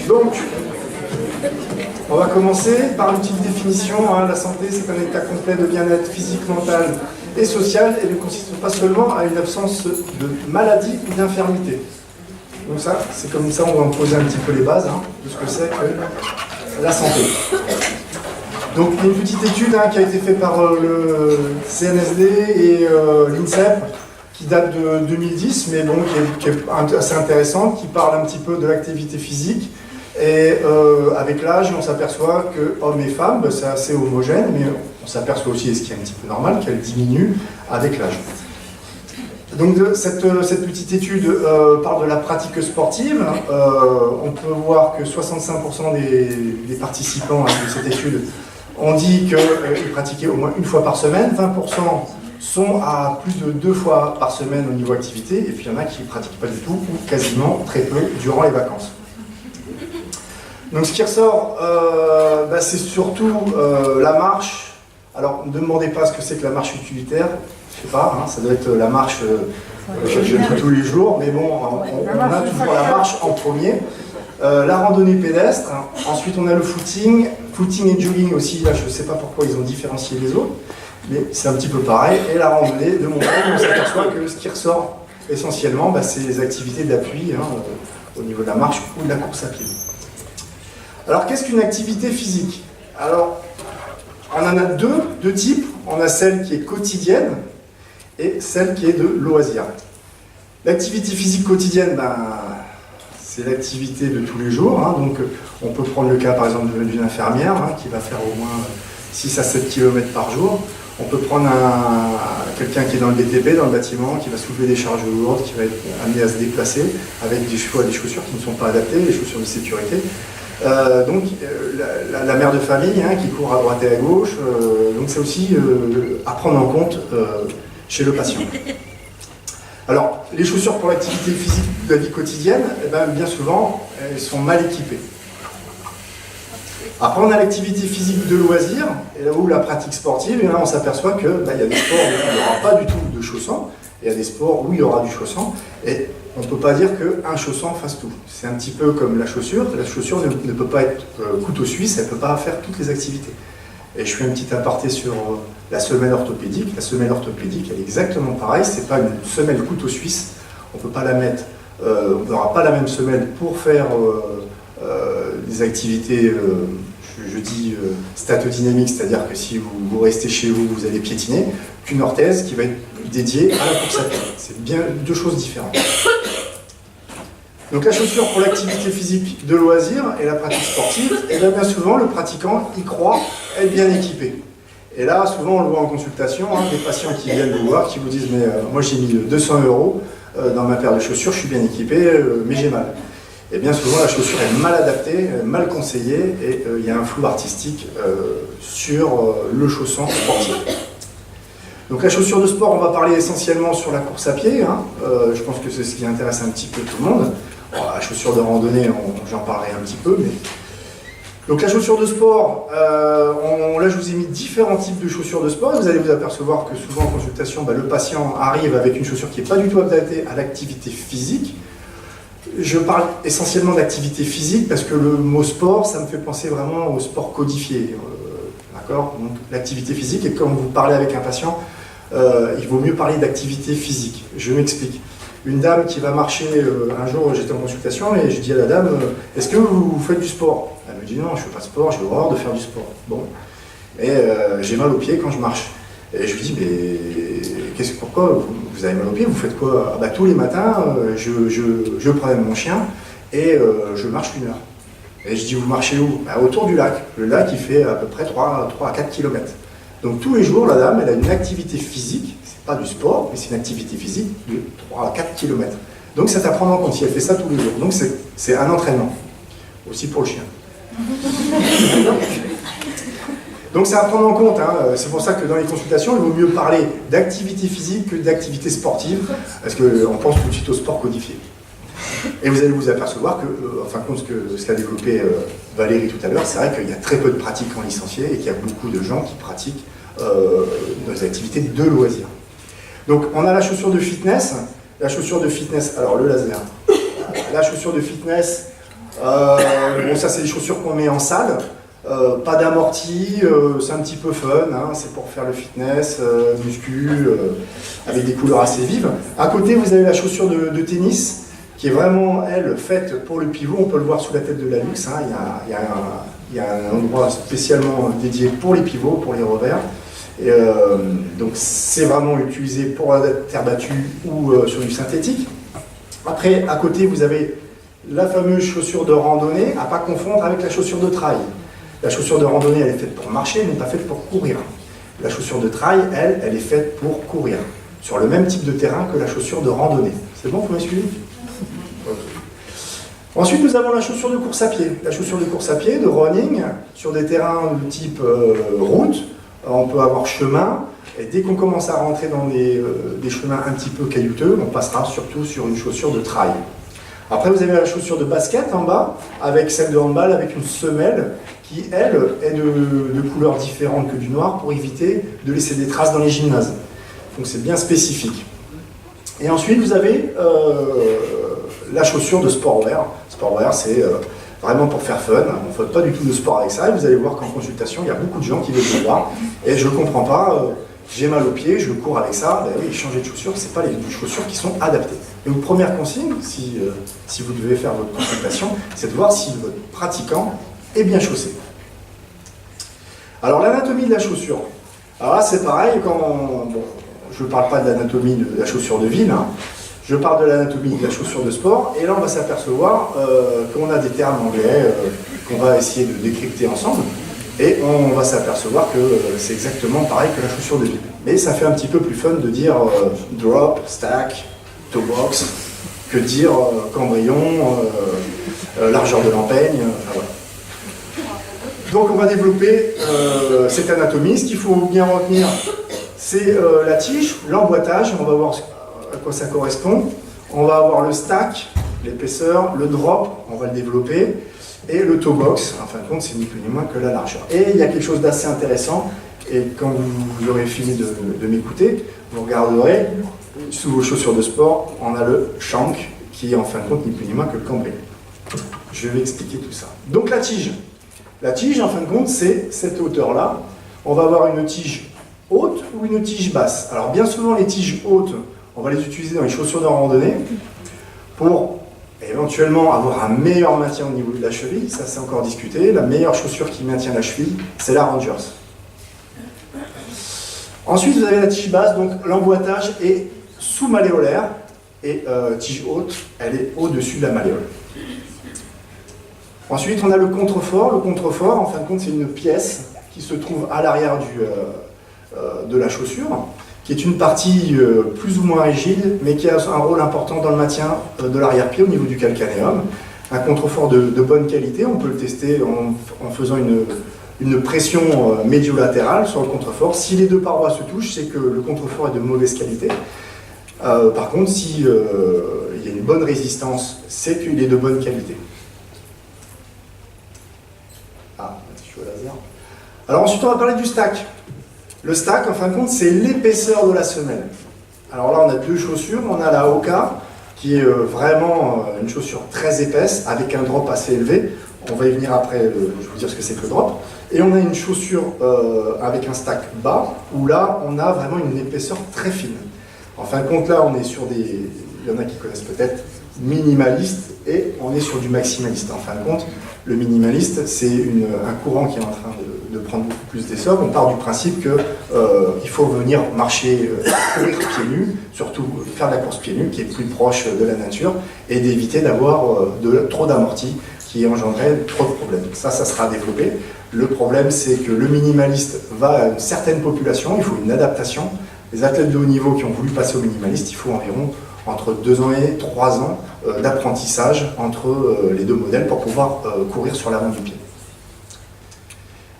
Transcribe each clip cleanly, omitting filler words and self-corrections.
Donc, on va commencer par une petite définition. La santé, c'est un état complet de bien-être physique, mental et social et ne consiste pas seulement à une absence de maladie ou d'infirmité. Donc ça, c'est comme ça, on va poser un petit peu les bases de ce que c'est que la santé. Donc, il y a une petite étude qui a été faite par le CNSD et l'INSEP, qui date de 2010, mais bon, qui est assez intéressante, qui parle un petit peu de l'activité physique. Et avec l'âge, on s'aperçoit que hommes et femmes, c'est assez homogène, mais on s'aperçoit aussi, et ce qui est un petit peu normal, qu'elle diminue avec l'âge. Donc cette petite étude parle de la pratique sportive. On peut voir que 65% des participants de cette étude ont dit qu'ils pratiquaient au moins une fois par semaine, 20% sont à plus de 2 fois par semaine au niveau activité, et puis il y en a qui ne pratiquent pas du tout, ou quasiment très peu, durant les vacances. Donc ce qui ressort, c'est surtout la marche. Alors ne me demandez pas ce que c'est que la marche utilitaire, je ne sais pas, ça doit être la marche tous les jours, mais bon, on a toujours la marche en premier. La randonnée pédestre, ensuite on a le footing et jogging aussi, là je ne sais pas pourquoi ils ont différencié les autres, mais c'est un petit peu pareil, et la randonnée de montagne, on s'aperçoit que ce qui ressort essentiellement, c'est les activités d'appui au niveau de la marche ou de la course à pied. Alors qu'est-ce qu'une activité physique? Alors, on en a deux types, on a celle qui est quotidienne et celle qui est de loisir. L'activité physique quotidienne, c'est l'activité de tous les jours, donc on peut prendre le cas par exemple d'une infirmière qui va faire au moins 6 à 7 km par jour. On peut prendre quelqu'un qui est dans le BTP, dans le bâtiment, qui va soulever des charges lourdes, qui va être amené à se déplacer avec des chaussures qui ne sont pas adaptées, des chaussures de sécurité. Donc la mère de famille qui court à droite et à gauche, donc c'est aussi à prendre en compte chez le patient. Alors, les chaussures pour l'activité physique de la vie quotidienne, bien souvent, elles sont mal équipées. Après, on a l'activité physique de loisir, et là où la pratique sportive, et là on s'aperçoit qu'il y a des sports où il n'y aura pas du tout de chaussant, et il y a des sports où il y aura du chaussant, et on ne peut pas dire qu'un chaussant fasse tout. C'est un petit peu comme la chaussure ne peut pas être couteau suisse, elle ne peut pas faire toutes les activités. Et je fais un petit aparté sur la semelle orthopédique. La semelle orthopédique, elle est exactement pareille, c'est pas une semelle couteau suisse, on ne peut pas la mettre, on n'aura pas la même semelle pour faire des activités, je dis statodynamiques, c'est-à-dire que si vous restez chez vous, vous allez piétiner, qu'une orthèse qui va être dédiée à la course à pied. C'est bien 2 choses différentes. Donc la chaussure pour l'activité physique de loisir et la pratique sportive, et bien souvent le pratiquant y croit être bien équipé. Et là, souvent on le voit en consultation, des patients qui viennent vous voir, qui vous disent « mais moi j'ai mis 200 € dans ma paire de chaussures, je suis bien équipé, mais j'ai mal ». Et bien souvent la chaussure est mal adaptée, mal conseillée, et il y a un flou artistique sur le chausson sportif. Donc la chaussure de sport, on va parler essentiellement sur la course à pied, je pense que c'est ce qui intéresse un petit peu tout le monde. Bon, la chaussure de randonnée, j'en parlerai un petit peu, mais... Donc la chaussure de sport, là je vous ai mis différents types de chaussures de sport. Vous allez vous apercevoir que souvent en consultation, le patient arrive avec une chaussure qui n'est pas du tout adaptée à l'activité physique. Je parle essentiellement d'activité physique parce que le mot sport, ça me fait penser vraiment au sport codifié. D'accord ? Donc l'activité physique, et quand vous parlez avec un patient, il vaut mieux parler d'activité physique. Je m'explique. Une dame qui va marcher, un jour j'étais en consultation et je dis à la dame, est-ce que vous faites du sport? Elle me dit non, je ne fais pas de sport, j'ai horreur de faire du sport. Bon, et j'ai mal aux pieds quand je marche. Et je lui dis, mais pourquoi vous avez mal aux pieds? Vous faites quoi? Tous les matins, je promène mon chien et je marche 1 heure. Et je dis, vous marchez où? Autour du lac. Le lac, il fait à peu près 3 à 4 km. Donc tous les jours, la dame, elle a une activité physique, c'est pas du sport, mais c'est une activité physique de 3 à 4 km. Donc c'est à prendre en compte, si elle fait ça tous les jours. Donc c'est un entraînement, aussi pour le chien. Donc c'est à prendre en compte, c'est pour ça que dans les consultations, il vaut mieux parler d'activité physique que d'activité sportive, parce qu'on pense tout de suite au sport codifié. Et vous allez vous apercevoir que, en fin de compte, ce qu'a développé Valérie tout à l'heure, c'est vrai qu'il y a très peu de pratiquants licenciés et qu'il y a beaucoup de gens qui pratiquent des activités de loisirs. Donc on a la chaussure de fitness, alors le laser. La chaussure de fitness, Bon, ça c'est des chaussures qu'on met en salle. Pas d'amorti, c'est un petit peu fun, hein, c'est pour faire le fitness, muscu, avec des couleurs assez vives. À côté, vous avez la chaussure de tennis, qui est vraiment, elle, faite pour le pivot. On peut le voir sous la tête de la luxe, hein. Il y a un endroit spécialement dédié pour les pivots, pour les revers. Et, donc c'est vraiment utilisé pour la terre battue ou sur du synthétique. Après, à côté, vous avez la fameuse chaussure de randonnée, à ne pas confondre avec la chaussure de trail. La chaussure de randonnée, elle est faite pour marcher, elle n'est pas faite pour courir. La chaussure de trail, elle est faite pour courir, sur le même type de terrain que la chaussure de randonnée. C'est bon, vous me suivez? Ensuite, nous avons la chaussure de course à pied. La chaussure de course à pied, de running, sur des terrains de type route, on peut avoir chemin, et dès qu'on commence à rentrer dans des chemins un petit peu caillouteux, on passera surtout sur une chaussure de trail. Après, vous avez la chaussure de basket en bas, avec celle de handball, avec une semelle qui, elle, est de couleurs différentes que du noir pour éviter de laisser des traces dans les gymnases. Donc c'est bien spécifique. Et ensuite, vous avez la chaussure de sportwear. Sportwear, c'est vraiment pour faire fun. On ne fait pas du tout de sport avec ça. Et vous allez voir qu'en consultation, il y a beaucoup de gens qui viennent me voir. Et je ne comprends pas, j'ai mal aux pieds, je cours avec ça. Ben oui, changer de chaussures, ce n'est pas les chaussures qui sont adaptées. Et une première consigne, si vous devez faire votre consultation, c'est de voir si votre pratiquant est bien chaussé. Alors l'anatomie de la chaussure. Alors là, c'est pareil, je ne parle pas de l'anatomie de la chaussure de ville, hein. Je parle de l'anatomie de la chaussure de sport, et là on va s'apercevoir qu'on a des termes anglais qu'on va essayer de décrypter ensemble, et on va s'apercevoir que c'est exactement pareil que la chaussure de ville. Mais ça fait un petit peu plus fun de dire drop, stack, toe box, que de dire cambrion, largeur de l'empeigne, voilà. Donc on va développer cette anatomie. Ce qu'il faut bien retenir, c'est la tige, l'emboîtage, on va voir à quoi ça correspond. On va avoir le stack, l'épaisseur, le drop, on va le développer, et le toe box, en fin de compte, c'est ni plus ni moins que la largeur. Et il y a quelque chose d'assez intéressant, et quand vous aurez fini de m'écouter, vous regarderez, sous vos chaussures de sport, on a le shank, qui est en fin de compte ni plus ni moins que le cambré. Je vais expliquer tout ça. Donc la tige. La tige, en fin de compte, c'est cette hauteur-là. On va avoir une tige haute ou une tige basse. Alors bien souvent, les tiges hautes, on va les utiliser dans les chaussures de randonnée pour éventuellement avoir un meilleur maintien au niveau de la cheville. Ça, c'est encore discuté. La meilleure chaussure qui maintient la cheville, c'est la Rangers. Ensuite, vous avez la tige basse, donc l'emboîtage est sous malléolaire, et tige haute, elle est au-dessus de la malléole. Ensuite, on a le contrefort. Le contrefort, en fin de compte, c'est une pièce qui se trouve à l'arrière de la chaussure, qui est une partie plus ou moins rigide, mais qui a un rôle important dans le maintien de l'arrière-pied au niveau du calcanéum. Un contrefort de bonne qualité, on peut le tester en faisant une pression médio-latérale sur le contrefort. Si les deux parois se touchent, c'est que le contrefort est de mauvaise qualité. Par contre, si il y a une bonne résistance, c'est qu'il est de bonne qualité. Alors ensuite, on va parler du stack. Le stack, en fin de compte, c'est l'épaisseur de la semelle. Alors là, on a deux chaussures. On a la Hoka, qui est vraiment une chaussure très épaisse, avec un drop assez élevé. On va y venir après, je vais vous dire ce que c'est que le drop. Et on a une chaussure avec un stack bas, où là, on a vraiment une épaisseur très fine. En fin de compte, là, on est sur des... Il y en a qui connaissent peut-être, minimaliste, et on est sur du maximaliste. En fin de compte, le minimaliste, c'est un courant qui est en train de prendre beaucoup plus d'essor. On part du principe qu'il faut venir marcher, courir pieds nus, surtout faire de la course pieds nus, qui est plus proche de la nature, et d'éviter d'avoir trop d'amortis qui engendraient trop de problèmes. Ça sera développé. Le problème, c'est que le minimaliste va à une certaine population, il faut une adaptation. Les athlètes de haut niveau qui ont voulu passer au minimaliste, il faut environ entre 2 ans et 3 ans d'apprentissage entre les deux modèles pour pouvoir courir sur l'avant du pied.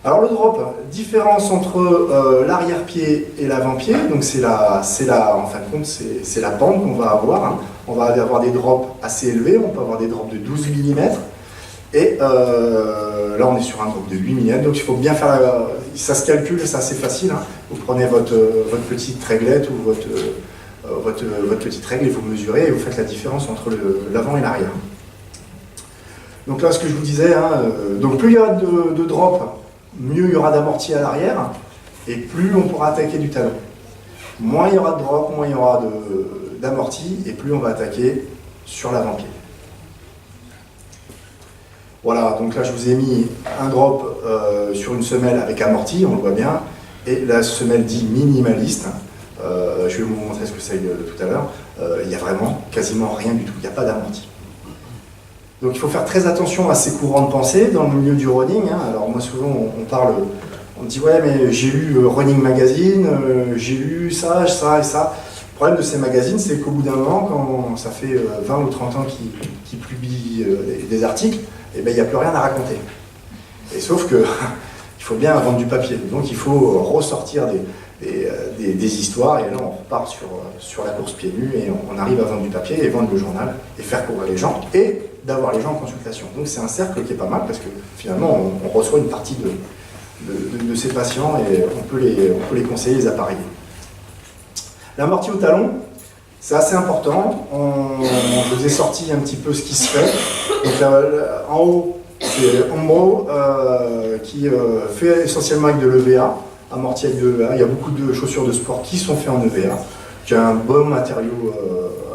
Alors le drop, différence entre l'arrière-pied et l'avant-pied, donc en fin de compte, c'est la pente qu'on va avoir. Hein. On va avoir des drops assez élevés, on peut avoir des drops de 12 mm, et là on est sur un drop de 8 mm, donc il faut bien faire ça se calcule, c'est assez facile. Hein. Vous prenez votre petite réglette ou votre petite règle et vous mesurez et vous faites la différence entre l'avant et l'arrière. Donc là, ce que je vous disais, hein, donc plus il y aura de drop, mieux il y aura d'amorti à l'arrière, et plus on pourra attaquer du talon. Moins il y aura de drop, moins il y aura d'amorti, et plus on va attaquer sur l'avant-pied. Voilà, donc là je vous ai mis un drop sur une semelle avec amorti, on le voit bien, et la semelle dit minimaliste. Je vais vous montrer ce que c'est tout à l'heure. Il n'y a vraiment quasiment rien du tout, il n'y a pas d'amorti. Donc il faut faire très attention à ces courants de pensée dans le milieu du running. Hein. Alors moi souvent on parle, on me dit ouais mais j'ai lu Running Magazine, j'ai lu ça et ça. Le problème de ces magazines c'est qu'au bout d'un moment, quand ça fait 20 ou 30 ans qu'ils publient des articles, eh ben, il n'y a plus rien à raconter. Et sauf que il faut bien vendre du papier, donc il faut ressortir des histoires, et là on repart sur la course pieds nus, et on arrive à vendre du papier, et vendre le journal, et faire courir les gens, et d'avoir les gens en consultation. Donc c'est un cercle qui est pas mal, parce que finalement on reçoit une partie de ces patients, et on peut les conseiller, les appareiller. L'amorti au talon, c'est assez important. Je vous ai sorti un petit peu ce qui se fait. Donc là, en haut, c'est Umbro qui fait essentiellement avec de l'EVA, amorti avec de l'EVA. Il y a beaucoup de chaussures de sport qui sont faites en EVA, qui a un bon matériau,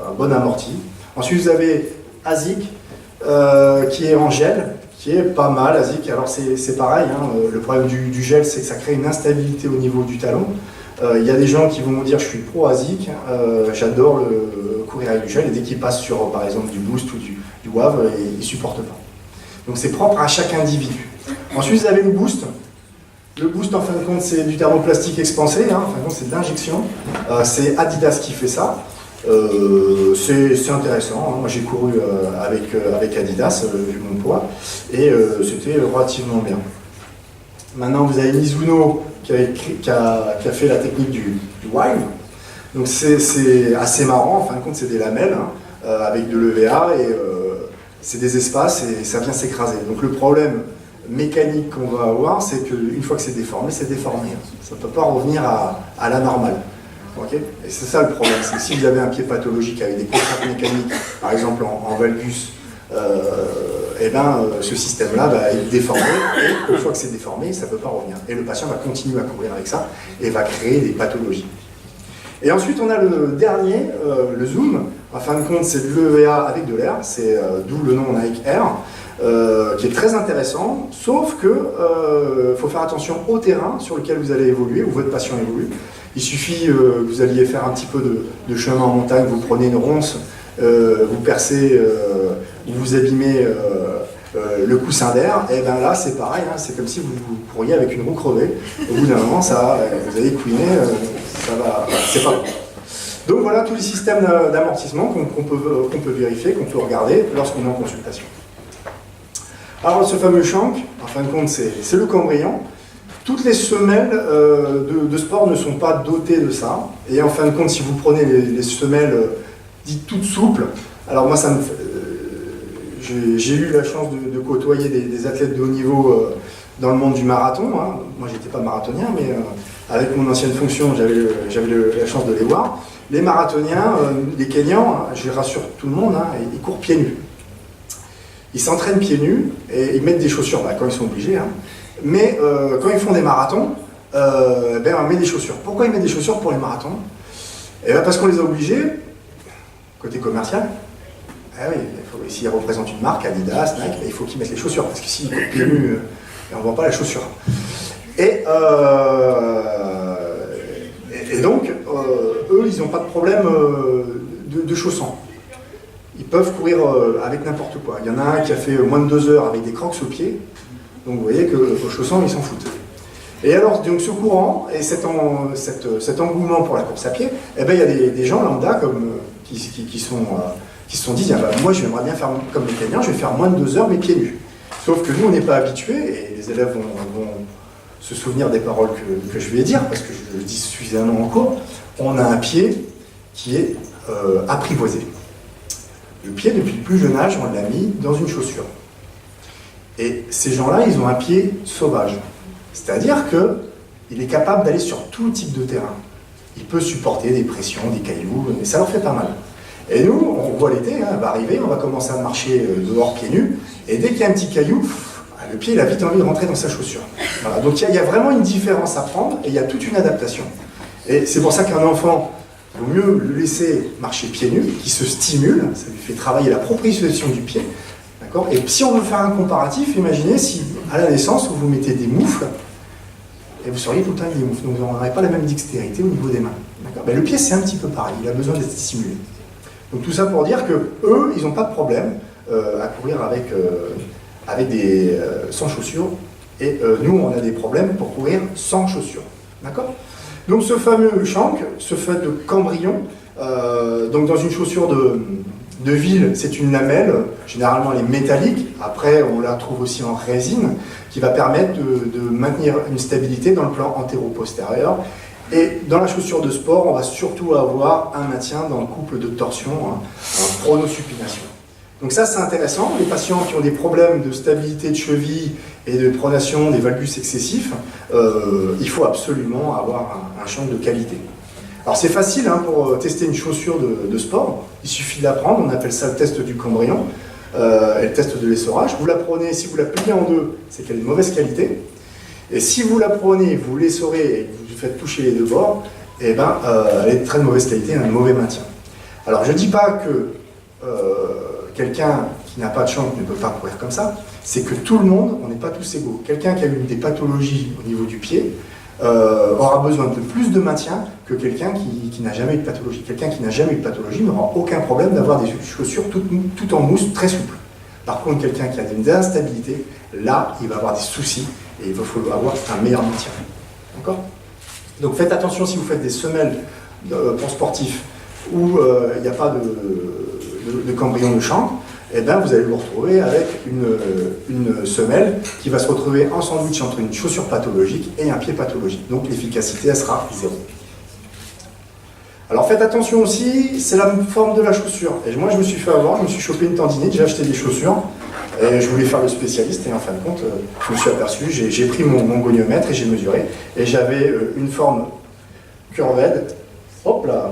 un bon amorti. Ensuite, vous avez ASIC qui est en gel, qui est pas mal. ASIC, alors c'est pareil, hein, le problème du gel, c'est que ça crée une instabilité au niveau du talon. Il y a des gens qui vont me dire je suis pro ASIC, j'adore courir avec du gel, et dès qu'ils passent sur par exemple du Boost ou du WAV, ils ne supportent pas. Donc c'est propre à chaque individu. Ensuite vous avez le Boost. Le Boost en fin de compte c'est du thermoplastique expansé, hein, en fin de compte c'est de l'injection. C'est Adidas qui fait ça. C'est intéressant, hein. Moi j'ai couru avec Adidas, vu mon poids, et c'était relativement bien. Maintenant vous avez Mizuno qui a fait la technique du Wild. Donc c'est assez marrant, en fin de compte c'est des lamelles hein, avec de l'EVA, et c'est des espaces et ça vient s'écraser. Donc le problème mécanique qu'on va avoir, c'est qu'une fois que c'est déformé, c'est déformé. Ça ne peut pas revenir à la normale. Okay, et c'est ça le problème, c'est que si vous avez un pied pathologique avec des contraintes mécaniques, par exemple en valgus, eh ben, ce système-là va être déformé, et une fois que c'est déformé, ça ne peut pas revenir. Et le patient va continuer à courir avec ça, et va créer des pathologies. Et ensuite, on a le dernier, le Zoom. En fin de compte, c'est de l'EVA avec de l'air, c'est d'où le nom Nike Air, qui est très intéressant, sauf que faut faire attention au terrain sur lequel vous allez évoluer, où votre patient évolue. Il suffit que vous alliez faire un petit peu de chemin en montagne, vous prenez une ronce, vous percez, vous abîmez le coussin d'air, et bien là c'est pareil, hein, c'est comme si vous couriez avec une roue crevée. Au bout d'un moment, vous allez couiner, ça va, c'est pas bon. Donc voilà tous les systèmes d'amortissement qu'on peut vérifier, qu'on peut regarder lorsqu'on est en consultation. Alors ce fameux shank, en fin de compte c'est le cambrian. Toutes les semelles de sport ne sont pas dotées de ça. Et en fin de compte, si vous prenez les semelles dites toutes souples, alors moi j'ai eu la chance de côtoyer des athlètes de haut niveau dans le monde du marathon. Hein. Moi j'étais pas marathonien, mais avec mon ancienne fonction, j'avais la chance de les voir. Les marathoniens, les Kenyans, hein, je rassure tout le monde, hein, ils courent pieds nus. Ils s'entraînent pieds nus et ils mettent des chaussures quand ils sont obligés. Hein. Mais quand ils font des marathons, on met des chaussures. Pourquoi ils mettent des chaussures pour les marathons? Parce qu'on les a obligés, côté commercial. Oui, s'ils représentent une marque, Adidas, Nike, il faut qu'ils mettent les chaussures, parce que s'ils courent pieds nus, on ne voit pas la chaussure. Et donc, eux, ils n'ont pas de problème de chaussants. Ils peuvent courir avec n'importe quoi. Il y en a un qui a fait moins de 2 heures avec des crocs aux pieds. Donc vous voyez que aux chaussants, ils s'en foutent. Et alors, donc, ce courant et cet engouement pour la course à pied, il y a des gens lambda qui se sont dit, moi j'aimerais bien faire comme les Kenyans, je vais faire moins de 2 heures mais pieds nus. Sauf que nous on n'est pas habitués, et les élèves vont se souvenir des paroles que je vais dire, parce que je le dis suffisamment en cours. On a un pied qui est apprivoisé. Le pied, depuis le plus jeune âge, on l'a mis dans une chaussure. Et ces gens-là, ils ont un pied sauvage. C'est-à-dire qu'il est capable d'aller sur tout type de terrain. Il peut supporter des pressions, des cailloux, mais ça leur fait pas mal. Et nous, on voit l'été, hein, va arriver, on va commencer à marcher dehors pieds nus, et dès qu'il y a un petit caillou, le pied il a vite envie de rentrer dans sa chaussure. Voilà. Donc il y a vraiment une différence à prendre, et il y a toute une adaptation. Et c'est pour ça qu'un enfant, il vaut mieux le laisser marcher pieds nus, qui se stimule, ça lui fait travailler la proprioception du pied. Et si on veut faire un comparatif, imaginez si à la naissance vous mettez des moufles, et vous seriez tout le temps avec des moufles, donc vous n'aurez pas la même dextérité au niveau des mains. Ben, le pied c'est un petit peu pareil, il a besoin d'être stimulé. Donc tout ça pour dire que eux, ils n'ont pas de problème à courir sans chaussures, et nous on a des problèmes pour courir sans chaussures. D'accord ? Donc ce fameux shank, ce fait de cambrion, donc dans une chaussure de ville, c'est une lamelle, généralement elle est métallique, après on la trouve aussi en résine, qui va permettre de maintenir une stabilité dans le plan antéro-postérieur. Et dans la chaussure de sport, on va surtout avoir un maintien dans le couple de torsion, en pronosupination. Donc ça c'est intéressant, les patients qui ont des problèmes de stabilité de cheville et de pronation, des valgus excessifs, il faut absolument avoir un shank de qualité. Alors c'est facile pour tester une chaussure de sport, il suffit de la prendre, on appelle ça le test du cambrion, et le test de l'essorage. Vous la prenez, si vous la pliez en deux, c'est qu'elle est de mauvaise qualité, et si vous la prenez, vous l'essorez et que vous faites toucher les deux bords, eh ben, elle est de très mauvaise qualité, un mauvais maintien. Alors je ne dis pas que quelqu'un qui n'a pas de shank ne peut pas courir comme ça, c'est que tout le monde, on n'est pas tous égaux. Quelqu'un qui a eu des pathologies au niveau du pied, aura besoin de plus de maintien que quelqu'un qui n'a jamais eu de pathologie. Quelqu'un qui n'a jamais eu de pathologie n'aura aucun problème d'avoir des chaussures tout en mousse, très souples. Par contre, quelqu'un qui a des instabilités, là, il va avoir des soucis et il va falloir avoir un meilleur maintien. D'accord ? Donc faites attention si vous faites des semelles pour sportifs où il n'y a pas de cambrion de shank, eh bien, vous allez vous retrouver avec une semelle qui va se retrouver en sandwich entre une chaussure pathologique et un pied pathologique. Donc l'efficacité, elle sera zéro. Alors faites attention aussi, c'est la forme de la chaussure. Et moi, je me suis fait avoir, je me suis chopé une tendinite, j'ai acheté des chaussures, et je voulais faire le spécialiste, et en fin de compte, je me suis aperçu, j'ai pris mon goniomètre et j'ai mesuré, et j'avais une forme curved, hop là,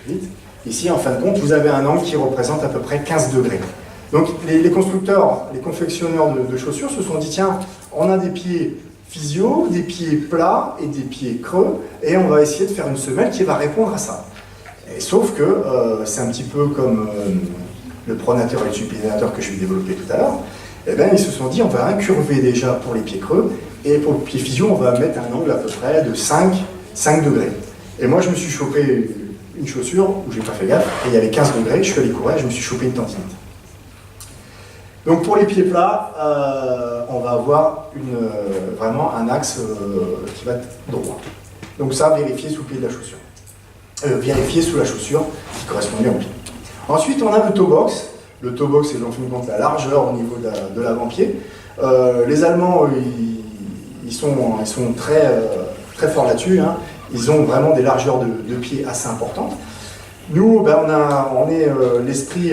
vite. Ici, en fin de compte, vous avez un angle qui représente à peu près 15 degrés. Donc les constructeurs, les confectionneurs de chaussures se sont dit, tiens, on a des pieds physio, des pieds plats et des pieds creux, et on va essayer de faire une semelle qui va répondre à ça. Et sauf que c'est un petit peu comme le pronateur et le supinateur que je vais développer tout à l'heure, eh bien, ils se sont dit, on va incurver déjà pour les pieds creux, et pour le pied physio, on va mettre un angle à peu près de 5 degrés. Et moi, je me suis chopé une chaussure où j'ai pas fait gaffe, et il y avait 15 degrés, je suis allé courir et je me suis chopé une tendinite. Donc pour les pieds plats, on va avoir vraiment un axe qui va être droit. Donc ça, vérifier sous le pied de la chaussure. Vérifier sous la chaussure qui correspond bien au pied. Ensuite, on a le toe box. Le toe box, c'est en fin de compte la largeur au niveau de l'avant-pied. Les Allemands, ils sont très forts là-dessus. Ils ont vraiment des largeurs de pieds assez importantes. Nous, on est l'esprit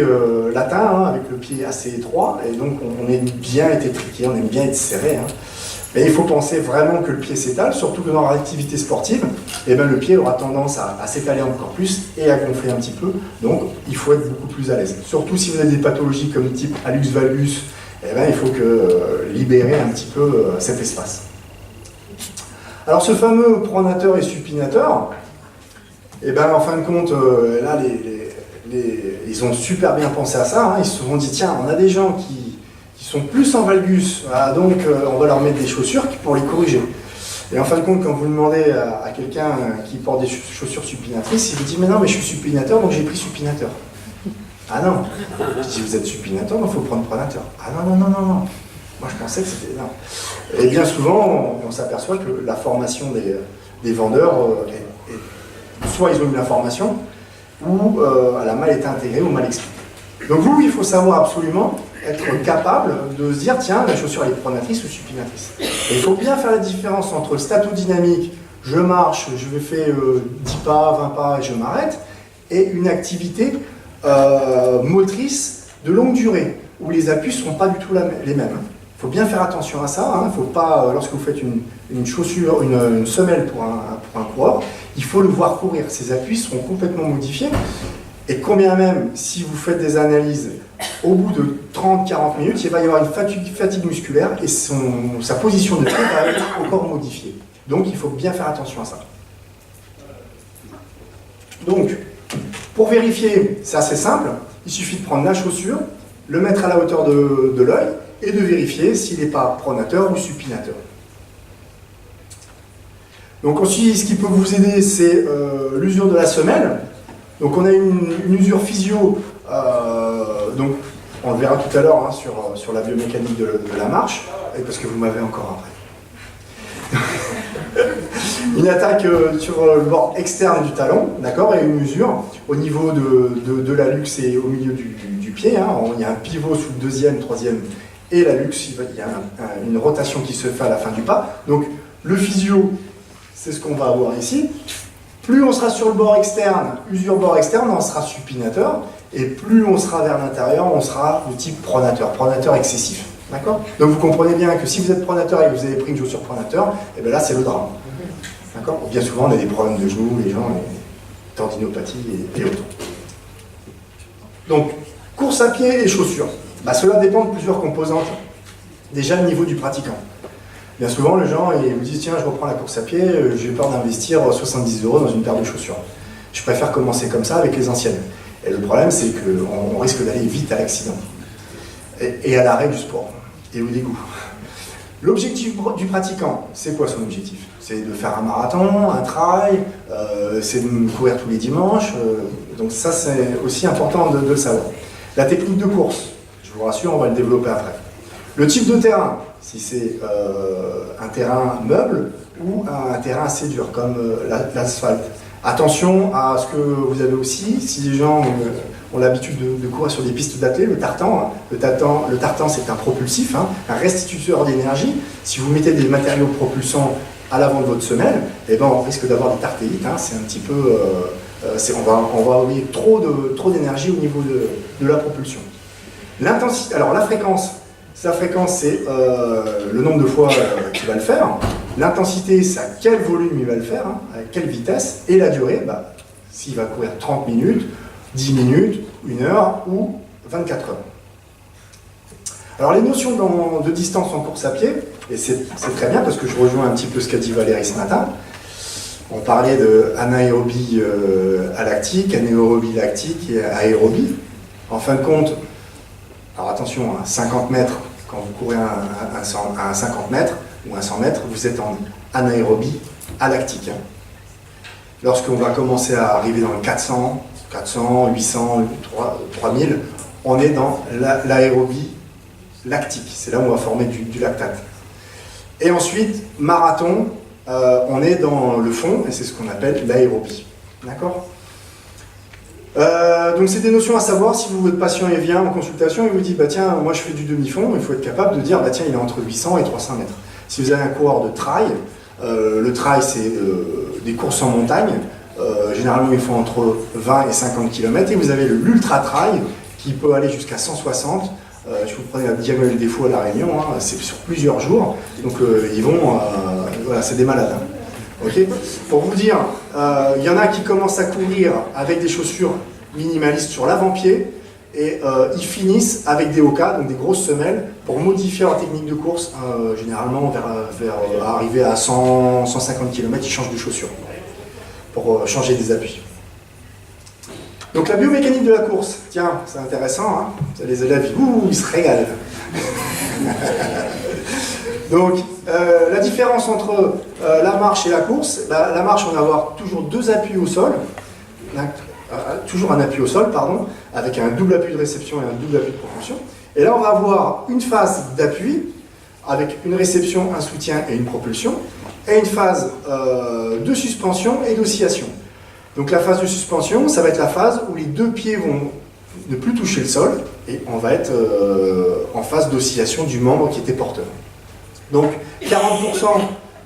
latin, avec le pied assez étroit, et donc on aime bien être étriqué, on aime bien être serré. Mais il faut penser vraiment que le pied s'étale, surtout que dans l'activité sportive, le pied aura tendance à s'étaler encore plus et à gonfler un petit peu, donc il faut être beaucoup plus à l'aise. Surtout si vous avez des pathologies comme type hallux valgus, il faut libérer un petit peu cet espace. Alors ce fameux pronateur et supinateur, en fin de compte, là, ils ont super bien pensé à ça. Ils se sont dit, tiens, on a des gens qui sont plus en valgus, donc on va leur mettre des chaussures pour les corriger. Et en fin de compte, quand vous demandez à quelqu'un qui porte des chaussures supinatrices, il vous dit, mais non, mais je suis supinateur, donc j'ai pris supinateur. Ah non. Je dis, vous êtes supinateur, donc il faut prendre pronateur. Ah non. Moi, je pensais que c'était... Non. Et bien souvent, on s'aperçoit que la formation des vendeurs soit ils ont eu l'information, ou elle a mal été intégrée ou mal expliquée. Donc vous, il faut savoir absolument être capable de se dire, tiens, la chaussure elle est pronatrice ou supinatrice. Et il faut bien faire la différence entre le statodynamique, je marche, je vais faire 10 pas, 20 pas et je m'arrête, et une activité motrice de longue durée, où les appuis ne seront pas du tout les mêmes. Il faut bien faire attention à ça. Il ne faut pas, lorsque vous faites une chaussure, une semelle pour un coureur, il faut le voir courir. Ses appuis seront complètement modifiés. Et combien même, si vous faites des analyses, au bout de 30-40 minutes, il va y avoir une fatigue musculaire et sa position de pied va être encore modifiée. Donc il faut bien faire attention à ça. Donc, pour vérifier, c'est assez simple, il suffit de prendre la chaussure, le mettre à la hauteur de l'œil et de vérifier s'il n'est pas pronateur ou supinateur. Donc ensuite, ce qui peut vous aider, c'est l'usure de la semelle. Donc on a une usure physio, donc on le verra tout à l'heure hein, sur la biomécanique de la marche, et parce que vous m'avez encore après. Une attaque sur le bord externe du talon, d'accord, et une usure au niveau de la luxe et au milieu du pied. Hein. Il y a un pivot sous le deuxième, troisième et la luxe, il y a une rotation qui se fait à la fin du pas. Donc le physio, c'est ce qu'on va avoir ici. Plus on sera sur le bord externe, usure bord externe, on sera supinateur, et plus on sera vers l'intérieur, on sera de type pronateur excessif. D'accord? Donc vous comprenez bien que si vous êtes pronateur et que vous avez pris une chaussure pronateur, et bien là c'est le drame. D'accord? Bien souvent on a des problèmes de genoux, les gens, les tendinopathies et autres. Donc, course à pied et chaussures. Bah, cela dépend de plusieurs composantes. Déjà le niveau du pratiquant. Bien souvent, les gens ils me disent « Tiens, je reprends la course à pied, j'ai peur d'investir 70 € dans une paire de chaussures. Je préfère commencer comme ça avec les anciennes. » Et le problème, c'est qu'on risque d'aller vite à l'accident. Et à l'arrêt du sport. Et au dégoût. L'objectif du pratiquant, c'est quoi son objectif? C'est de faire un marathon, un trail, c'est de courir tous les dimanches. Donc ça, c'est aussi important de le savoir. La technique de course, je vous rassure, on va le développer après. Le type de terrain, si c'est un terrain meuble ou un terrain assez dur, comme l'asphalte. Attention à ce que vous avez aussi, si les gens ont l'habitude de courir sur des pistes d'athlée, le tartan. Hein. Le tartan, c'est un propulsif, hein, un restituteur d'énergie. Si vous mettez des matériaux propulsants à l'avant de votre semelle, eh ben, on risque d'avoir des tartéites. Hein. C'est un petit peu... on va envoyer trop d'énergie au niveau de la propulsion. L'intensité, alors la fréquence, c'est le nombre de fois qu'il va le faire. L'intensité, c'est à quel volume il va le faire, hein, à quelle vitesse. Et la durée, bah, s'il va courir 30 minutes, 10 minutes, 1 heure ou 24 heures. Alors les notions de distance en course à pied, et c'est très bien parce que je rejoins un petit peu ce qu'a dit Valérie ce matin. On parlait de anaérobie alactique, anaérobie lactique et aérobie. En fin de compte, alors attention, à 50 mètres, quand vous courez à 50 mètres ou à 100 mètres, vous êtes en anaérobie alactique. Hein. Lorsqu'on va commencer à arriver dans le 400, 800, 3000, on est dans l'aérobie lactique. C'est là où on va former du lactate. Et ensuite, marathon, on est dans le fond, et c'est ce qu'on appelle l'aérobie. D'accord ? Donc c'est des notions à savoir. Si votre patient vient en consultation et vous dit bah tiens, moi je fais du demi-fond, il faut être capable de dire bah tiens, il est entre 800 et 300 mètres. Si vous avez un coureur de trail, le trail c'est des courses en montagne, généralement ils font entre 20 et 50 km, et vous avez l'ultra trail qui peut aller jusqu'à 160. Je vous prenez la diagonale des Fous à La Réunion, hein, c'est sur plusieurs jours, donc ils vont, voilà, c'est des malades. Hein. Okay. Pour vous dire, il y en a qui commencent à courir avec des chaussures minimalistes sur l'avant-pied et ils finissent avec des Hoka, donc des grosses semelles, pour modifier leur technique de course. Généralement, vers arriver à 100, 150 km, ils changent de chaussures pour changer des appuis. Donc la biomécanique de la course, tiens, c'est intéressant, hein, les élèves, ils se régalent. Donc, la différence entre la marche et la course, la marche, on va avoir toujours deux appuis au sol, toujours un appui au sol, pardon, avec un double appui de réception et un double appui de propulsion. Et là, on va avoir une phase d'appui, avec une réception, un soutien et une propulsion, et une phase de suspension et d'oscillation. Donc la phase de suspension, ça va être la phase où les deux pieds vont ne plus toucher le sol, et on va être en phase d'oscillation du membre qui était porteur. Donc 40%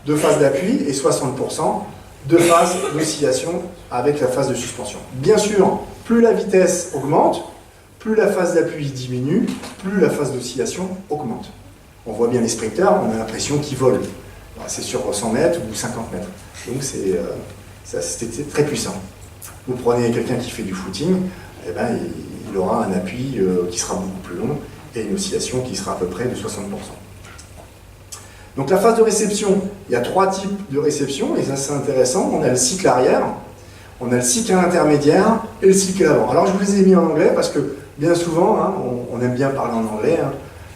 de phase d'appui et 60% de phase d'oscillation avec la phase de suspension. Bien sûr, plus la vitesse augmente, plus la phase d'appui diminue, plus la phase d'oscillation augmente. On voit bien les sprinters, on a l'impression qu'ils volent. C'est sur 100 mètres ou 50 mètres. Donc c'est très puissant. Vous prenez quelqu'un qui fait du footing, eh ben, il aura un appui qui sera beaucoup plus long et une oscillation qui sera à peu près de 60%. Donc la phase de réception, il y a 3 types de réception, et ça c'est intéressant. On a le cycle arrière, on a le cycle intermédiaire et le cycle avant. Alors je vous les ai mis en anglais parce que bien souvent, hein, on aime bien parler en anglais. Hein.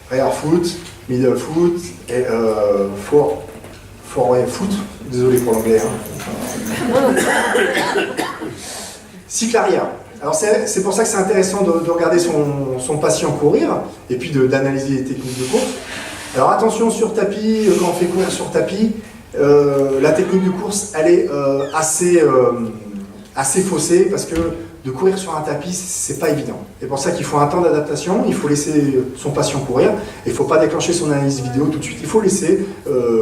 Rear foot, middle foot et forward foot. Désolé pour l'anglais. Hein. Cycle arrière. Alors c'est pour ça que c'est intéressant de regarder son patient courir et puis d'analyser les techniques de course. Alors attention sur tapis, quand on fait courir sur tapis, la technique de course elle est assez faussée parce que de courir sur un tapis c'est pas évident. C'est pour ça qu'il faut un temps d'adaptation, il faut laisser son patient courir, il ne faut pas déclencher son analyse vidéo tout de suite, il faut laisser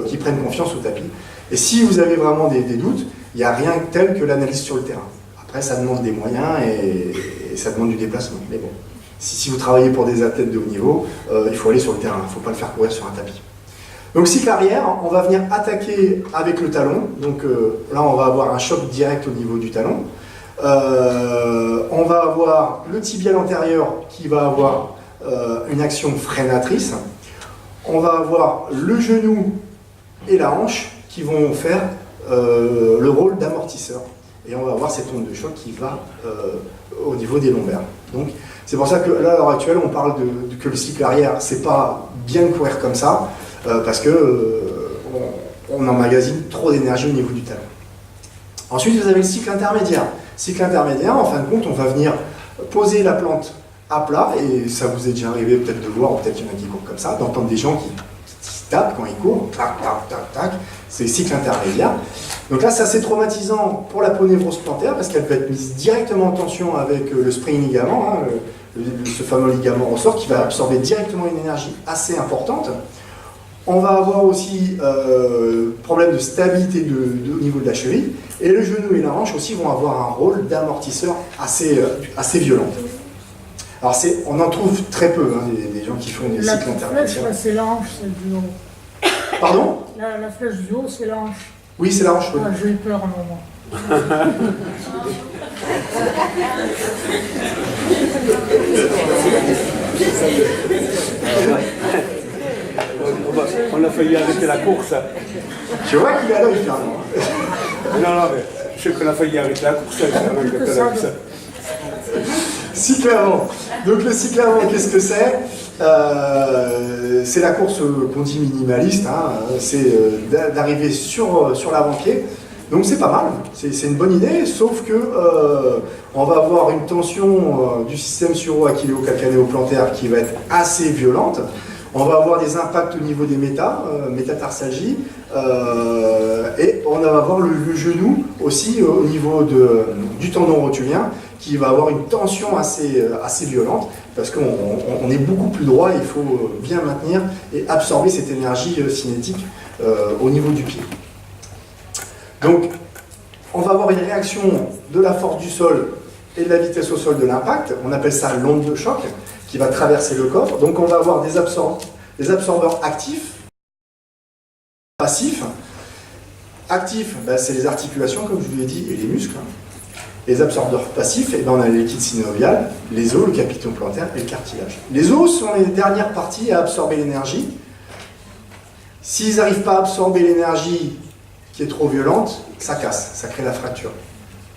qu'il prenne confiance au tapis. Et si vous avez vraiment des doutes, il n'y a rien tel que l'analyse sur le terrain. Après ça demande des moyens et ça demande du déplacement. Mais bon, si vous travaillez pour des athlètes de haut niveau, il faut aller sur le terrain, il ne faut pas le faire courir sur un tapis. Donc cycle arrière, on va venir attaquer avec le talon. Donc là on va avoir un choc direct au niveau du talon. On va avoir le tibial antérieur qui va avoir une action freinatrice. On va avoir le genou et la hanche qui vont faire le rôle d'amortisseur. Et on va avoir cette onde de choc qui va au niveau des lombaires. Donc c'est pour ça que là, à l'heure actuelle, on parle que le cycle arrière, c'est pas bien de courir comme ça, parce que on emmagasine trop d'énergie au niveau du talon. Ensuite, vous avez le cycle intermédiaire. Cycle intermédiaire, en fin de compte, on va venir poser la plante à plat, et ça vous est déjà arrivé peut-être de voir, ou peut-être qu'il y en a qui courent comme ça, d'entendre des gens qui tapent quand ils courent, tac, tac, tac, tac, c'est le cycle intermédiaire. Donc là, c'est assez traumatisant pour la ponévrose plantaire, parce qu'elle peut être mise directement en tension avec le spring ligament, hein, ce fameux ligament ressort, qui va absorber directement une énergie assez importante. On va avoir aussi problème de stabilité au niveau de la cheville, et le genou et la hanche aussi vont avoir un rôle d'amortisseur assez violent. Alors on en trouve très peu, hein, des gens qui font des cycles intermédiaires. La flèche, c'est la hanche, c'est du haut. Pardon? La flèche du haut, c'est la hanche. Oui, c'est la hanche. Oui. Ah, j'ai eu peur un moment. On a failli arrêter la course. Je vois qu'il est à l'œil, Fernand. Non, mais je sais qu'on a failli arrêter la course. Cycle avant. Donc le cycle avant, qu'est-ce que c'est? C'est la course qu'on dit minimaliste, hein. C'est d'arriver sur l'avant-pied. Donc c'est pas mal, c'est une bonne idée, sauf que on va avoir une tension du système suro-achilléo-calcanéo-plantaire qui va être assez violente. On va avoir des impacts au niveau des métatarsalgies, et on va avoir le genou aussi au niveau du tendon rotulien qui va avoir une tension assez violente parce qu'on est beaucoup plus droit et il faut bien maintenir et absorber cette énergie cinétique au niveau du pied. Donc, on va avoir une réaction de la force du sol et de la vitesse au sol de l'impact. On appelle ça l'onde de choc qui va traverser le corps. Donc, on va avoir des absorbeurs actifs, passifs. Actifs, ben, c'est les articulations, comme je vous l'ai dit, et les muscles. Les absorbeurs passifs, ben, on a le liquide synovial, les os, le capitulum plantaire et le cartilage. Les os sont les dernières parties à absorber l'énergie. S'ils n'arrivent pas à absorber l'énergie qui est trop violente, ça casse, ça crée la fracture.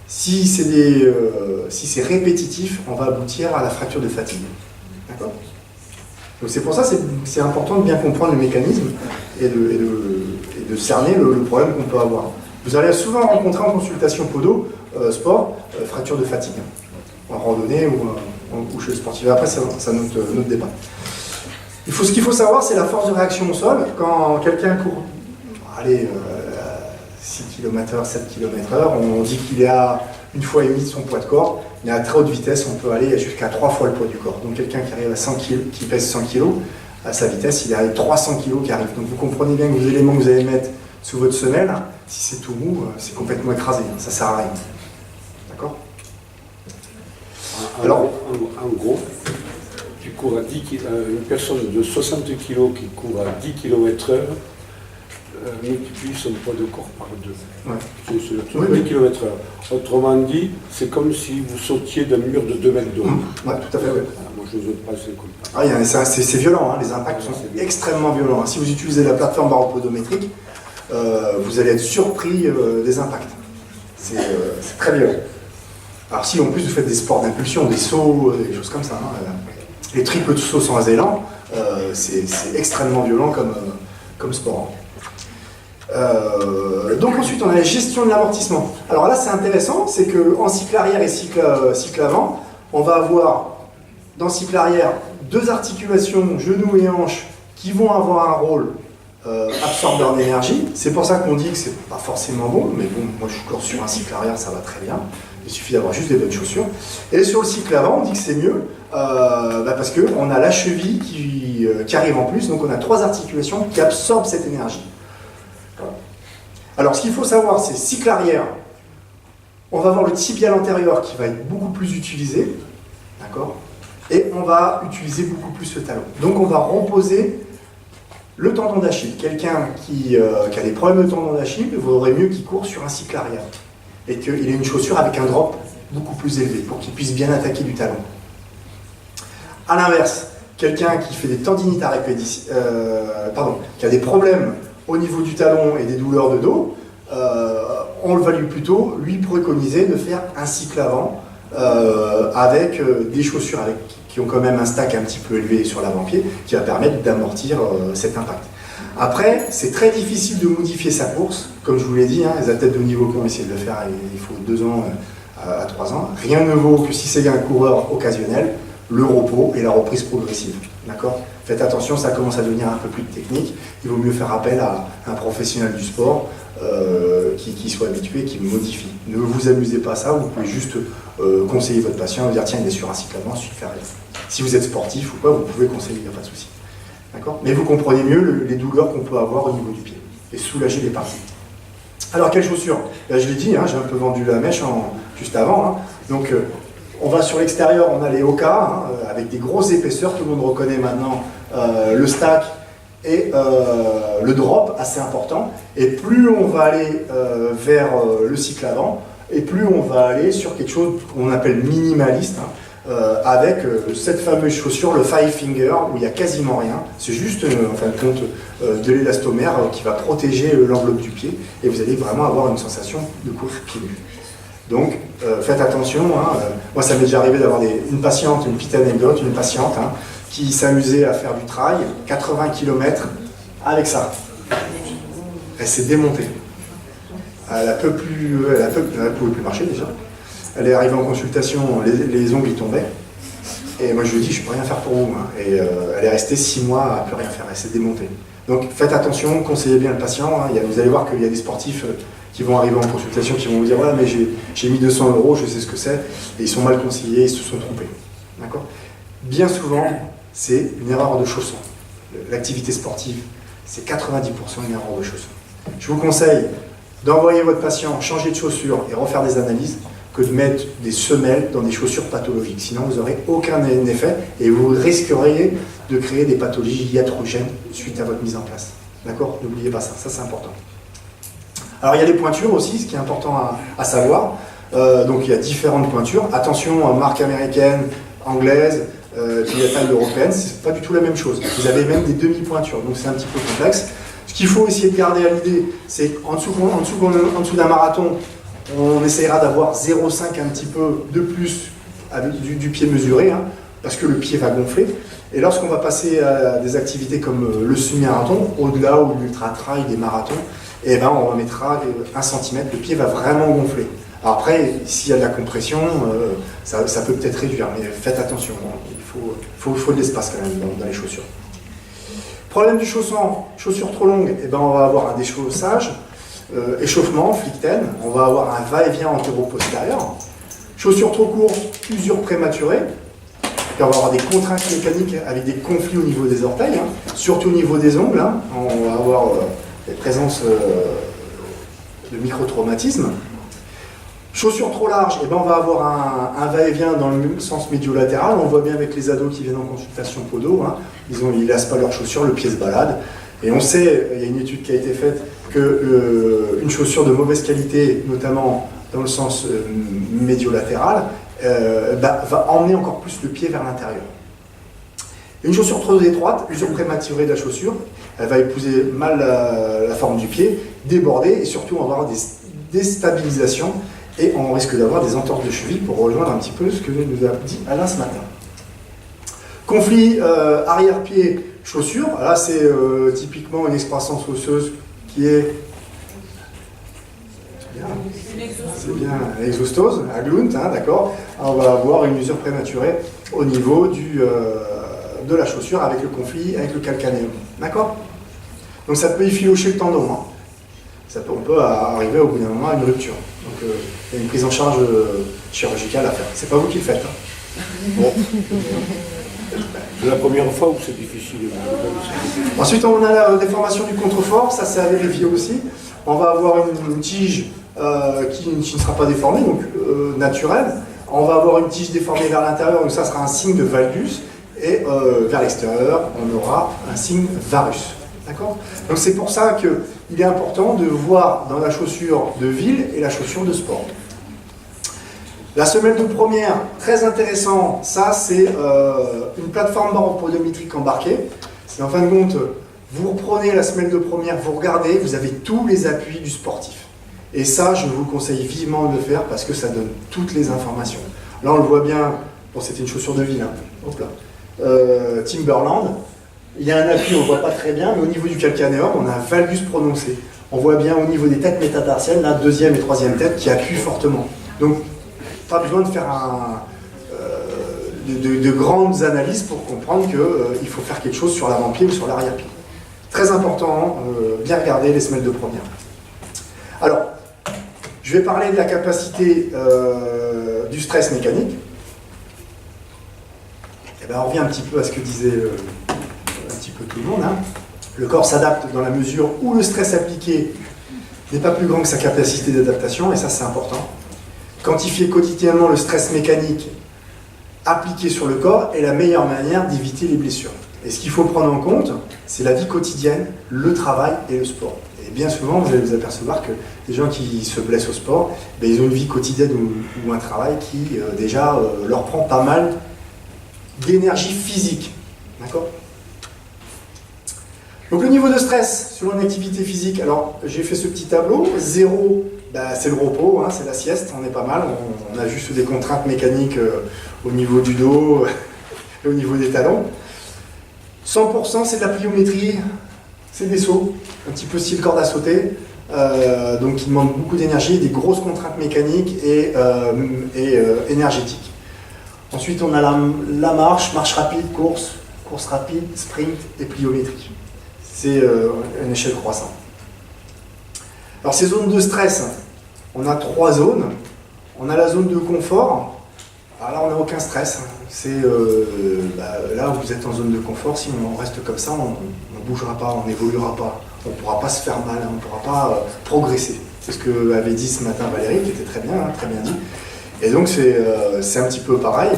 Si c'est répétitif, on va aboutir à la fracture de fatigue. D'accord ? Donc c'est pour ça que c'est important de bien comprendre le mécanisme et de cerner le problème qu'on peut avoir. Vous allez souvent rencontrer en consultation podo, sport, fracture de fatigue, en randonnée ou chez le sportif. Après, c'est notre débat. Ce qu'il faut savoir, c'est la force de réaction au sol. Quand quelqu'un court, 6 km/h, 7 km/h, on dit qu'il est à 1,5 fois de son poids de corps, mais à très haute vitesse, on peut aller jusqu'à 3 fois le poids du corps. Donc quelqu'un qui arrive à 100 kg, qui pèse 100 kg, à sa vitesse, il a 300 kg qui arrivent. Donc vous comprenez bien que vos éléments que vous allez mettre sous votre semelle, si c'est tout mou, c'est complètement écrasé, ça ne sert à rien. D'accord ? Alors, en gros, tu cours à 10 km, une personne de 60 kg qui court à 10 km/h, multiplie son poids de corps par 2. Ouais. C'est le truc Oui, de oui. km/h. Autrement dit, c'est comme si vous sautiez d'un mur de 2 mètres de haut. Ouais, tout à fait, ouais. Moi, je n'ose pas, c'est comme ça. C'est violent, hein, les impacts sont extrêmement violents. Si vous utilisez la plateforme baropodométrique, vous allez être surpris des impacts. C'est très violent. Alors si en plus vous faites des sports d'impulsion, des sauts, des choses comme ça, hein, les triples sauts sans élan, c'est extrêmement violent comme sport. Donc ensuite on a la gestion de l'amortissement. Alors là c'est intéressant, c'est qu'en cycle arrière et cycle avant, on va avoir dans cycle arrière 2 articulations, genoux et hanches, qui vont avoir un rôle absorbeur d'énergie. C'est pour ça qu'on dit que c'est pas forcément bon, mais bon, moi je cours sur un cycle arrière, ça va très bien. Il suffit d'avoir juste des bonnes chaussures. Et sur le cycle avant, on dit que c'est mieux, parce qu'on a la cheville qui arrive en plus, donc on a 3 articulations qui absorbent cette énergie. Voilà. Alors ce qu'il faut savoir, c'est cycle arrière, on va avoir le tibial antérieur qui va être beaucoup plus utilisé, d'accord ? Et on va utiliser beaucoup plus le talon. Donc on va reposer le tendon d'Achille. Quelqu'un qui a des problèmes de tendon d'Achille, il vaudrait mieux qu'il court sur un cycle arrière. Et qu'il ait une chaussure avec un drop beaucoup plus élevé, pour qu'il puisse bien attaquer du talon. A l'inverse, quelqu'un qui fait des tendinites à répétition, qui a des problèmes au niveau du talon et des douleurs de dos, on va plutôt lui préconiser de faire un cycle avant, avec des chaussures qui ont quand même un stack un petit peu élevé sur l'avant-pied, qui va permettre d'amortir cet impact. Après, c'est très difficile de modifier sa course, comme je vous l'ai dit, hein, les athlètes de haut niveau qui ont essayé de le faire, il faut 2 ans à 3 ans. Rien ne vaut que si c'est un coureur occasionnel, le repos et la reprise progressive. D'accord ? Faites attention, ça commence à devenir un peu plus technique. Il vaut mieux faire appel à un professionnel du sport qui soit habitué, qui modifie. Ne vous amusez pas à ça, vous pouvez juste conseiller votre patient, dire tiens, il est sur un cycle avant, suffit rien. Si vous êtes sportif ou quoi, vous pouvez conseiller, il n'y a pas de souci. D'accord ? Mais vous comprenez mieux les douleurs qu'on peut avoir au niveau du pied et soulager les parties. Alors, quelles chaussures ? Là, je l'ai dit, hein, j'ai un peu vendu la mèche juste avant. Hein. Donc, on va sur l'extérieur, on a les Hoka, avec des grosses épaisseurs, tout le monde reconnaît maintenant le stack et le drop, assez important. Et plus on va aller vers le cycle avant, et plus on va aller sur quelque chose qu'on appelle minimaliste, hein, avec cette fameuse chaussure, le Five Finger, où il n'y a quasiment rien. C'est juste, en fin de compte, de l'élastomère qui va protéger l'enveloppe du pied, et vous allez vraiment avoir une sensation de course pied nu. Donc, faites attention. Hein, moi, ça m'est déjà arrivé d'avoir une patiente, une petite anecdote, une patiente qui s'amusait à faire du trail, 80 km, avec ça. Elle s'est démontée. Elle ne pouvait plus marcher déjà. Elle est arrivée en consultation, les ongles y tombaient. Et moi je lui ai dit, je ne peux rien faire pour vous. Hein. Et elle est restée 6 mois à ne plus rien faire, elle s'est démontée. Donc faites attention, conseillez bien le patient. Hein. Vous allez voir qu'il y a des sportifs qui vont arriver en consultation, qui vont vous dire, ouais, mais j'ai mis 200 €, je sais ce que c'est. Et ils sont mal conseillés, ils se sont trompés. D'accord ? Bien souvent, c'est une erreur de chaussons. L'activité sportive, c'est 90% une erreur de chaussons. Je vous conseille d'envoyer votre patient changer de chaussures et refaire des analyses, que de mettre des semelles dans des chaussures pathologiques. Sinon, vous n'aurez aucun effet et vous risqueriez de créer des pathologies iatrogènes suite à votre mise en place. D'accord ? N'oubliez pas ça, ça c'est important. Alors, il y a des pointures aussi, ce qui est important à savoir. Donc, il y a différentes pointures. Attention, marque américaine, anglaise, puis la taille européenne, c'est pas du tout la même chose. Vous avez même des demi-pointures, donc c'est un petit peu complexe. Ce qu'il faut essayer de garder à l'idée, c'est qu'en dessous d'un marathon, on essaiera d'avoir 0,5 un petit peu de plus avec du pied mesuré, hein, parce que le pied va gonfler. Et lorsqu'on va passer à des activités comme le semi-marathon, au-delà ou l'ultra-trail des marathons, eh ben, on mettra 1 cm, le pied va vraiment gonfler. Alors après, s'il y a de la compression, ça peut peut-être réduire, mais faites attention, il faut de l'espace quand même dans les chaussures. Problème du chausson, chaussures trop longues, eh ben, on va avoir un déchaussage. Échauffement, flick-ten, on va avoir un va-et-vient antéro-postérieur. Chaussures trop courtes, usure prématurée. Puis on va avoir des contraintes mécaniques avec des conflits au niveau des orteils, hein, surtout au niveau des ongles. Hein, on va avoir des présences de micro-traumatismes. Chaussures trop larges, eh ben, on va avoir un va-et-vient dans le sens médio-latéral. On voit bien avec les ados qui viennent en consultation podo, hein, ils lassent pas leurs chaussures, le pied se balade. Et on sait, il y a une étude qui a été faite, qu'une chaussure de mauvaise qualité, notamment dans le sens médiolatéral, va emmener encore plus le pied vers l'intérieur. Une chaussure trop étroite, usure prématurée de la chaussure, elle va épouser mal la forme du pied, déborder et surtout on va avoir des déstabilisations et on risque d'avoir des entorses de cheville pour rejoindre un petit peu ce que nous a dit Alain ce matin. Conflit arrière-pied chaussure, là c'est typiquement une excroissance osseuse qui est c'est bien l'exostose, à Glunt, hein, d'accord. On va avoir une usure prématurée au niveau de la chaussure avec le conflit, avec le calcanéum, d'accord. Donc ça peut effilocher le tendon, hein. On peut arriver au bout d'un moment à une rupture. Donc il y a une prise en charge chirurgicale à faire. C'est pas vous qui le faites. Hein. Bon. C'est la première fois où c'est difficile. Ensuite, on a la déformation du contrefort, ça c'est à vérifier aussi. On va avoir une tige qui ne sera pas déformée, donc naturelle. On va avoir une tige déformée vers l'intérieur, donc ça sera un signe de valgus. Et vers l'extérieur, on aura un signe varus. D'accord ? Donc c'est pour ça qu'il est important de voir dans la chaussure de ville et la chaussure de sport. La semelle de première, très intéressant, ça c'est une plateforme baropodométrique embarquée. C'est en fin de compte, vous reprenez la semelle de première, vous regardez, vous avez tous les appuis du sportif. Et ça, je vous conseille vivement de le faire parce que ça donne toutes les informations. Là, on le voit bien, bon, c'était une chaussure de ville, hein. Hop là. Timberland, il y a un appui, on ne voit pas très bien, mais au niveau du calcanéum, on a un valgus prononcé. On voit bien au niveau des têtes métatarsiennes, la deuxième et troisième tête qui appuient fortement. Donc, pas besoin de faire de grandes analyses pour comprendre qu'il faut faire quelque chose sur l'avant-pied ou sur l'arrière-pied. Très important, bien regarder les semelles de première. Alors, je vais parler de la capacité du stress mécanique. Eh bien, on revient un petit peu à ce que disait un petit peu tout le monde. Hein. Le corps s'adapte dans la mesure où le stress appliqué n'est pas plus grand que sa capacité d'adaptation, et ça c'est important. Quantifier quotidiennement le stress mécanique appliqué sur le corps est la meilleure manière d'éviter les blessures. Et ce qu'il faut prendre en compte, c'est la vie quotidienne, le travail et le sport. Et bien souvent, vous allez vous apercevoir que les gens qui se blessent au sport, ben, ils ont une vie quotidienne ou un travail qui déjà leur prend pas mal d'énergie physique. D'accord ? Donc le niveau de stress selon une activité physique, alors j'ai fait ce petit tableau. 0, bah, c'est le repos, hein, c'est la sieste, on est pas mal, on a juste des contraintes mécaniques au niveau du dos et au niveau des talons. 100% c'est de la pliométrie, c'est des sauts, un petit peu style corde à sauter, donc qui demande beaucoup d'énergie, des grosses contraintes mécaniques et énergétiques. Ensuite on a la marche rapide, course rapide, sprint et pliométrie. C'est une échelle croissante. Alors ces zones de stress, on a 3 zones. On a la zone de confort. Alors là on n'a aucun stress. C'est là où vous êtes en zone de confort, si on reste comme ça, on ne bougera pas, on n'évoluera pas. On ne pourra pas se faire mal, on ne pourra pas progresser. C'est ce que avait dit ce matin Valérie, qui était très bien dit. Et donc c'est un petit peu pareil.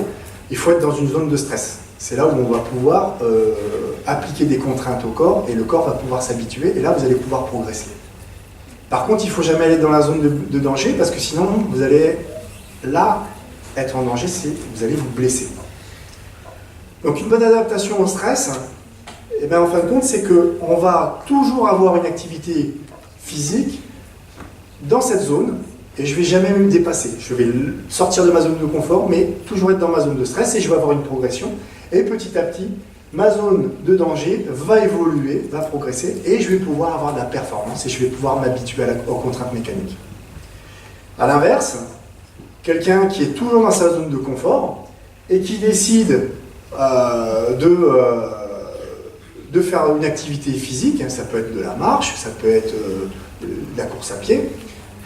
Il faut être dans une zone de stress. C'est là où on va pouvoir appliquer des contraintes au corps et le corps va pouvoir s'habituer et là vous allez pouvoir progresser. Par contre, il ne faut jamais aller dans la zone de danger parce que sinon vous allez là être en danger, vous allez vous blesser. Donc une bonne adaptation au stress, et bien, en fin de compte, c'est qu'on va toujours avoir une activité physique dans cette zone et je ne vais jamais me dépasser. Je vais sortir de ma zone de confort mais toujours être dans ma zone de stress et je vais avoir une progression. Et petit à petit, ma zone de danger va évoluer, va progresser, et je vais pouvoir avoir de la performance, et je vais pouvoir m'habituer aux contraintes mécaniques. A l'inverse, quelqu'un qui est toujours dans sa zone de confort, et qui décide de faire une activité physique, hein, ça peut être de la marche, ça peut être de la course à pied,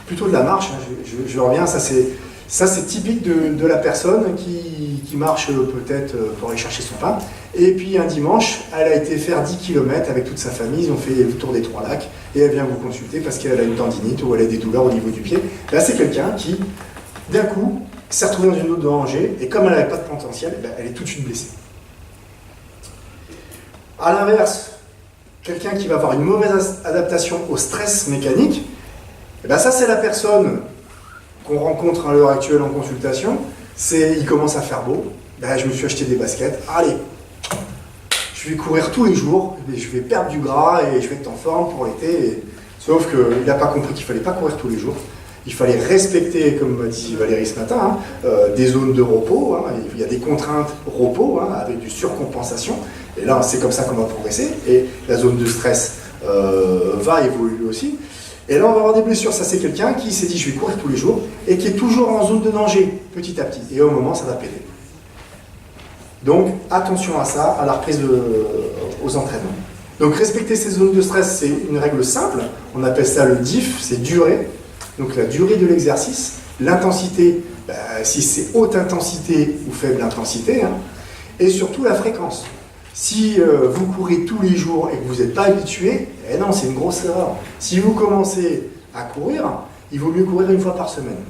plutôt de la marche, hein, je reviens, ça c'est typique de la personne qui marche peut-être pour aller chercher son pain. Et puis un dimanche, elle a été faire 10 km avec toute sa famille, ils ont fait le tour des 3 lacs, et elle vient vous consulter parce qu'elle a une tendinite ou elle a des douleurs au niveau du pied. Là, c'est quelqu'un qui, d'un coup, s'est retrouvé dans une zone de danger, et comme elle n'avait pas de potentiel, elle est tout de suite blessée. A l'inverse, quelqu'un qui va avoir une mauvaise adaptation au stress mécanique, et ben ça c'est la personne qu'on rencontre à l'heure actuelle en consultation. Il commence à faire beau, ben, je me suis acheté des baskets, allez, je vais courir tous les jours, je vais perdre du gras et je vais être en forme pour l'été. Sauf qu'il n'a pas compris qu'il ne fallait pas courir tous les jours. Il fallait respecter, comme m'a dit Valérie ce matin, des zones de repos. Il y a des contraintes repos avec du surcompensation. Et là, c'est comme ça qu'on va progresser. Et la zone de stress va évoluer aussi. Et là, on va avoir des blessures. Ça, c'est quelqu'un qui s'est dit, je vais courir tous les jours, et qui est toujours en zone de danger, petit à petit. Et au moment, ça va péter. Donc, attention à ça, à la reprise aux entraînements. Donc, respecter ces zones de stress, c'est une règle simple. On appelle ça le DIF, c'est durée. Donc, la durée de l'exercice. L'intensité, si c'est haute intensité ou faible intensité. Et surtout, la fréquence. Si vous courez tous les jours et que vous n'êtes pas habitué, eh non, c'est une grosse erreur. Si vous commencez à courir, il vaut mieux courir une fois par semaine.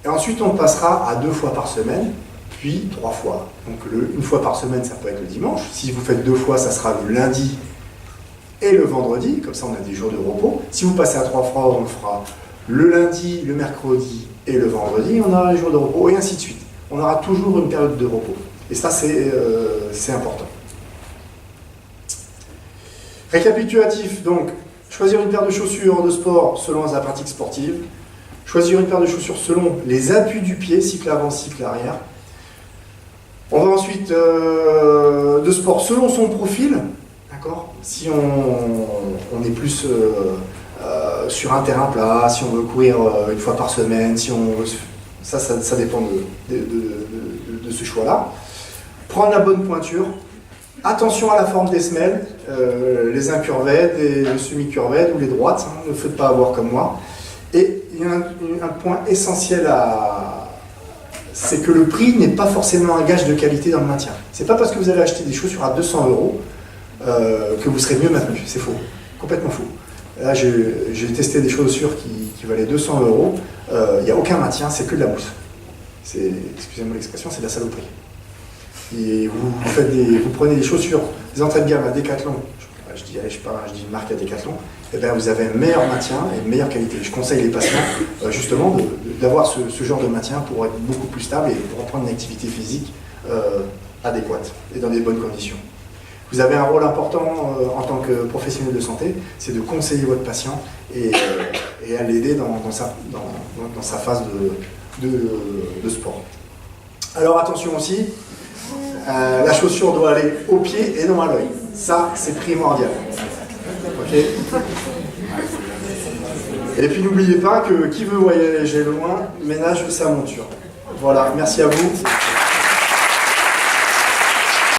Et ensuite, on passera à 2 fois par semaine, puis 3 fois. Donc, une fois par semaine, ça peut être le dimanche. Si vous faites 2 fois, ça sera le lundi et le vendredi. Comme ça, on a des jours de repos. Si vous passez à 3 fois, on le fera le lundi, le mercredi et le vendredi. On aura les jours de repos et ainsi de suite. On aura toujours une période de repos. Et ça, c'est important. Récapitulatif, donc, choisir une paire de chaussures de sport selon sa pratique sportive, choisir une paire de chaussures selon les appuis du pied, cycle avant, cycle arrière. On va ensuite de sport selon son profil, d'accord ? Si on est plus sur un terrain plat, si on veut courir une fois par semaine, si on veut, ça dépend de ce choix-là. Prendre la bonne pointure. Attention à la forme des semelles, les incurvées, les semi-curvées ou les droites, ne faites pas avoir comme moi. Et il y a un point essentiel c'est que le prix n'est pas forcément un gage de qualité dans le maintien. C'est pas parce que vous allez acheter des chaussures à 200 € que vous serez mieux maintenu, c'est faux, complètement faux. Là j'ai testé des chaussures qui valaient 200 €, il n'y a aucun maintien, c'est que de la mousse. Excusez-moi l'expression, c'est de la saloperie. Et vous prenez des chaussures, des entrées de gamme à Decathlon, je dis une marque à Decathlon, et bien vous avez un meilleur maintien et une meilleure qualité. Je conseille les patients justement d'avoir ce genre de maintien pour être beaucoup plus stable et pour reprendre une activité physique adéquate et dans des bonnes conditions. Vous avez un rôle important en tant que professionnel de santé, c'est de conseiller votre patient et à l'aider dans sa phase de sport. Alors attention aussi, la chaussure doit aller au pied et non à l'œil. Ça, c'est primordial. Ok ? Et puis n'oubliez pas que qui veut voyager loin ménage sa monture. Voilà, merci à vous.